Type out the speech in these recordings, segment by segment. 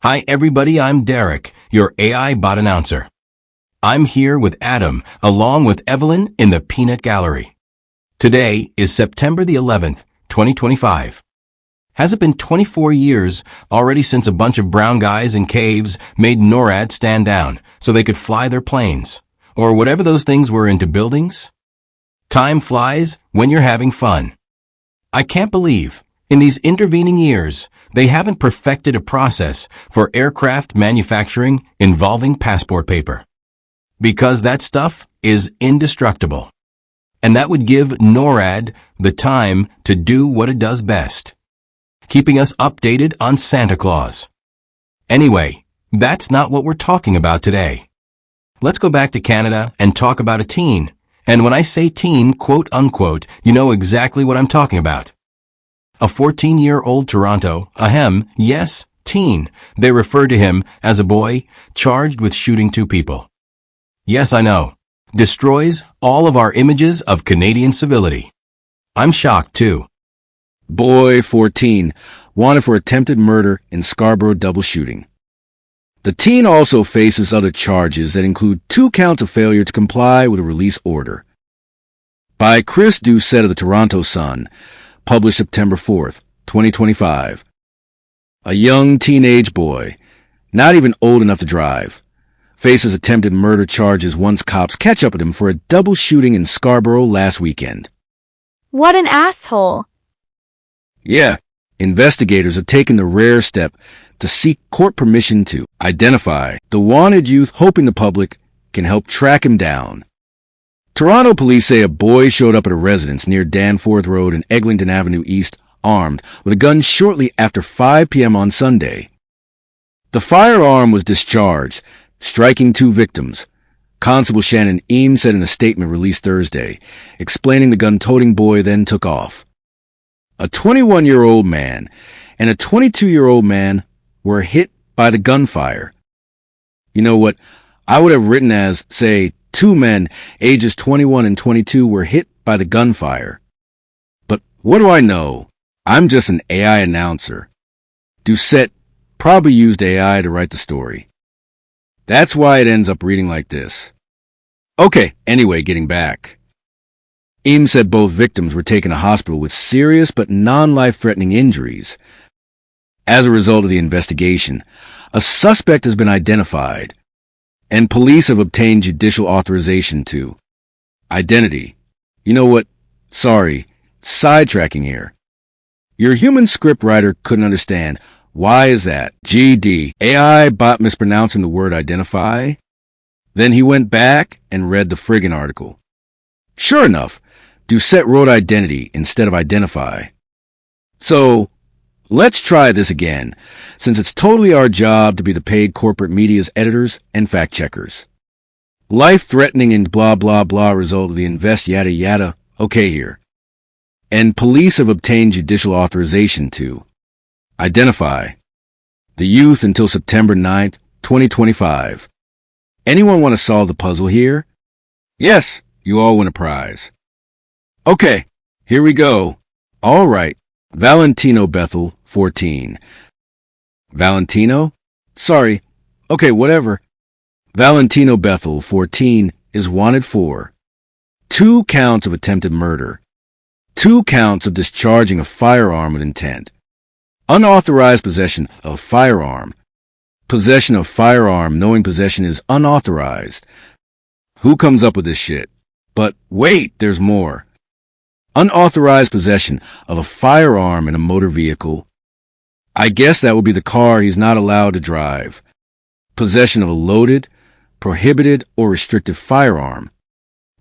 Hi everybody, I'm Derek, your AI bot announcer. I'm here with Adam, along with Evelyn in the Peanut Gallery. Today is September the 11th, 2025. Has it been 24 years already since a bunch of brown guys in caves made NORAD stand down so they could fly their planes? Or whatever those things were into buildings? Time flies when you're having fun. I can't believe, in these intervening years, they haven't perfected a process for aircraft manufacturing involving passport paper. Because that stuff is indestructible. And that would give NORAD the time to do what it does best. Keeping us updated on Santa Claus. Anyway, that's not what we're talking about today. Let's go back to Canada and talk about a teen. And when I say teen, quote unquote, you know exactly what I'm talking about. A 14-year-old Toronto, yes, teen. They refer to him as a boy charged with shooting two people. Yes, I know. Destroys all of our images of Canadian civility. I'm shocked too. Boy, 14, wanted for attempted murder in Scarborough double shooting. The teen also faces other charges that include 2 counts of failure to comply with a release order. By Chris Doucette of the Toronto Sun, published September 4th, 2025. A young teenage boy, not even old enough to drive, faces attempted murder charges once cops catch up with him for a double shooting in Scarborough last weekend. What an asshole. Yeah, investigators have taken the rare step to seek court permission to identify the wanted youth, hoping the public can help track him down. Toronto police say a boy showed up at a residence near Danforth Road and Eglinton Avenue East armed with a gun shortly after 5 p.m. on Sunday. The firearm was discharged, striking 2 victims. Constable Shannon Eames said in a statement released Thursday, explaining the gun-toting boy then took off. A 21-year-old man and a 22-year-old man were hit by the gunfire. You know what I would have written as, say, 2 men ages 21 and 22 were hit by the gunfire. But what do I know? I'm just an AI announcer. Doucette probably used AI to write the story. That's why it ends up reading like this. Okay, anyway, getting back. Eames said both victims were taken to hospital with serious but non-life-threatening injuries. As a result of the investigation, a suspect has been identified, and police have obtained judicial authorization to identity. You know what? Sorry, sidetracking here. Your human scriptwriter couldn't understand. Why is that? GD. AI bot mispronouncing the word identify? Then he went back and read the friggin' article. Sure enough, Doucette wrote identity instead of identify. So, let's try this again, since it's totally our job to be the paid corporate media's editors and fact-checkers. Life-threatening and blah blah blah result of the invest yada yada, okay here. And police have obtained judicial authorization to identify the youth until September 9th, 2025. Anyone want to solve the puzzle here? Yes, you all win a prize. Okay, here we go. All right. Valentino Bethel, 14. Valentino? Sorry. Okay, whatever. Valentino Bethel, 14, is wanted for 2 counts of attempted murder, 2 counts of discharging a firearm with intent, unauthorized possession of firearm, possession of firearm knowing possession is unauthorized. Who comes up with this shit? But wait, there's more. Unauthorized possession of a firearm in a motor vehicle. I guess that would be the car he's not allowed to drive. Possession of a loaded, prohibited, or restricted firearm.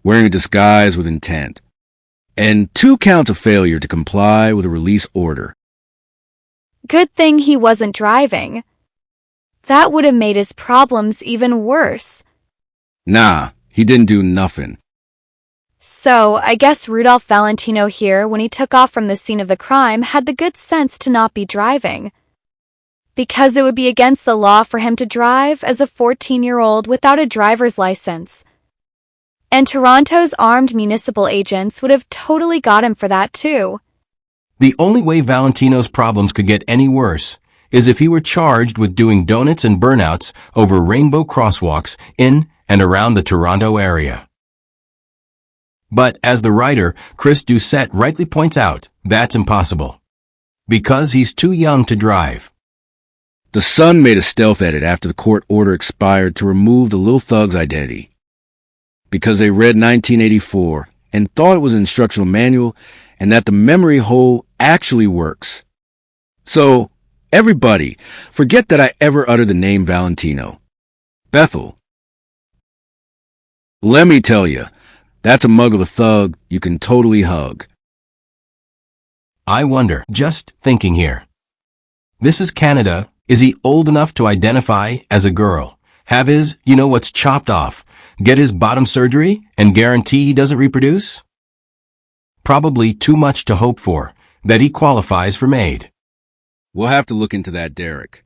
Wearing a disguise with intent. And 2 counts of failure to comply with a release order. Good thing he wasn't driving. That would have made his problems even worse. Nah, he didn't do nothing. So, I guess Rudolph Valentino here, when he took off from the scene of the crime, had the good sense to not be driving. Because it would be against the law for him to drive as a 14-year-old without a driver's license. And Toronto's armed municipal agents would have totally got him for that too. The only way Valentino's problems could get any worse is if he were charged with doing donuts and burnouts over rainbow crosswalks in and around the Toronto area. But as the writer, Chris Doucette, rightly points out, that's impossible. Because he's too young to drive. The Sun made a stealth edit after the court order expired to remove the little thug's identity. Because they read 1984 and thought it was an instructional manual and that the memory hole actually works. So, everybody, forget that I ever uttered the name Valentino. Bethel. Let me tell you, that's a mug of a thug you can totally hug. I wonder, just thinking here. This is Canada. Is he old enough to identify as a girl? Have his, what's chopped off? Get his bottom surgery and guarantee he doesn't reproduce? Probably too much to hope for, that he qualifies for maid. We'll have to look into that, Derek.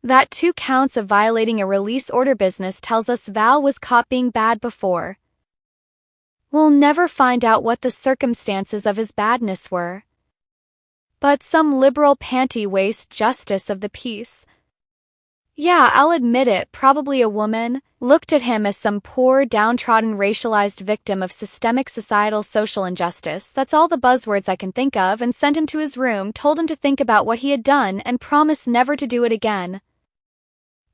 That 2 counts of violating a release order business tells us Val was caught being bad before. We'll never find out what the circumstances of his badness were. But some liberal panty-waist justice of the peace, yeah, I'll admit it, probably a woman, looked at him as some poor, downtrodden, racialized victim of systemic societal social injustice, that's all the buzzwords I can think of, and sent him to his room, told him to think about what he had done, and promised never to do it again.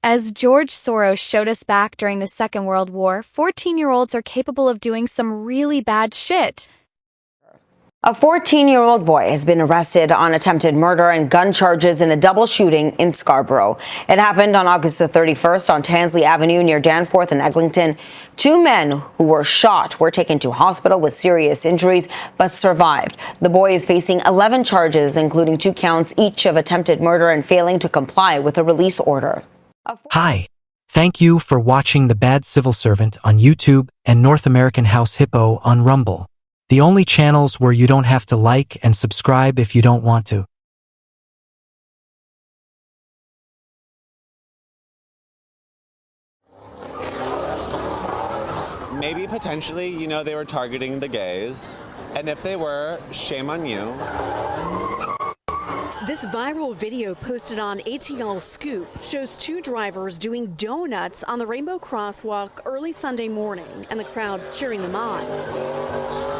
As George Soros showed us back during the Second World War, 14-year-olds are capable of doing some really bad shit. A 14-year-old boy has been arrested on attempted murder and gun charges in a double shooting in Scarborough. It happened on August the 31st on Tansley Avenue near Danforth and Eglinton. 2 men who were shot were taken to hospital with serious injuries but survived. The boy is facing 11 charges, including 2 counts each of attempted murder and failing to comply with a release order. Hi. Thank you for watching The Bad Civil Servant on YouTube and North American House Hippo on Rumble. The only channels where you don't have to like and subscribe if you don't want to. Maybe potentially, they were targeting the gays. And if they were, shame on you. This viral video posted on ATL Scoop shows 2 drivers doing donuts on the Rainbow Crosswalk early Sunday morning and the crowd cheering them on.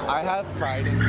I have pride in